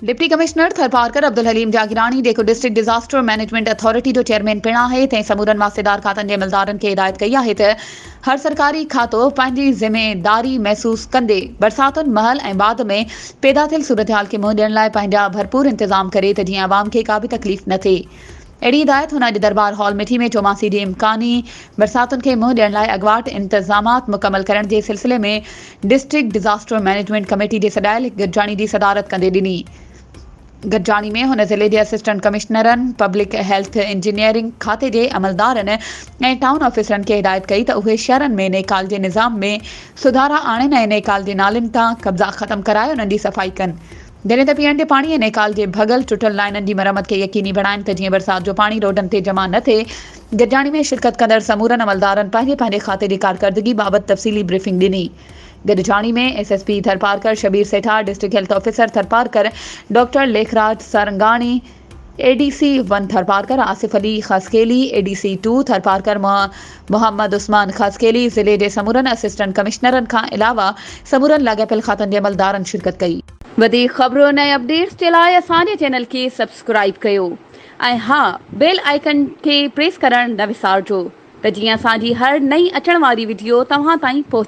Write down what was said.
Deputy commissioner Tharparkar Abdul haleem जागीरानी जेको district disaster management authority जो chairman पिण आहे तंहिं समूरनि वास्तेदार खातनि जे अमलदारनि खे हिदायत कई आहे त हर सरकारी खातो पंहिंजी ज़िमेदारी महसूस कंदे बरसातुनि महल ऐं बाद में पैदा थियल सूरतहाल खे मुंहुं ॾियण लाइ पंहिंजा भरपूर इंतजाम करे त जीअं आवाम खे का बि तकलीफ़ न थिए। अहिड़ी हिदायत हुन अॼु दरबार हॉल मिठी में चौमासी जी इम्कानी बरसातुनि खे मुंहुं ॾियण लाइ अॻुवाट इंतज़ामात मुकमल करण जे सिलसिले में डिस्ट्रिक्ट डिजास्टर मैनेजमेंट कमेटी जे सॾायल गॾिजाणी जी सदारत कंदे ॾिनी। गॾिजाणी में हुन ज़िले जे असिस्टेंट कमिश्नरनि, पब्लिक हेल्थ इंजीनियरिंग खाते जे अमलदारनि ऐं टाउन ऑफिसरनि खे हिदायत कई त उहे शहरनि में नेकाल जे निज़ाम में सुधारा आणनि ऐं नेकाल जे नालियुनि तां कब्ज़ा ख़तमु कराए उन्हनि जी सफ़ाई कनि। जॾहिं त पीअण जे पाणी ऐं नेकाल जे भॻल टुटल लाइननि जी मरम्मत खे यकीनी बणाइनि त जीअं बरसाति जो पाणी रोडनि ते जमा न थिए। गॾिजाणी में शिरकत कंदड़ समूरनि अमलदारनि पंहिंजे पंहिंजे खाते जी कारकर्दगी बाबति तफ़सीली ब्रीफिंग ॾिनी। गॾिजाणी में SSP Tharparkar, Shabbir Sethar, district health officer Tharparkar, doctor Lekhraj Sarangani, ADC 1 Tharparkar, Asif Ali Khaskheli, ADC 2 Tharparkar, Mohammad Usman Khaskheli, ज़िले जे समूरनि असिस्टेंट कमिश्नरनि खां अलावा समूरनि लाॻापियल खातनि जे अमलदारनि शिरकत कई। वधीक ख़बरुनि ऐं अपडेट्स जे लाइ असांजे चैनल खे सब्सक्राइब कयो ऐं हा, बेल आइकन खे प्रेस करणु न विसारिजो त जीअं असांजी हर नई अचण वारी वीडियो तव्हां ताईं पहुचे।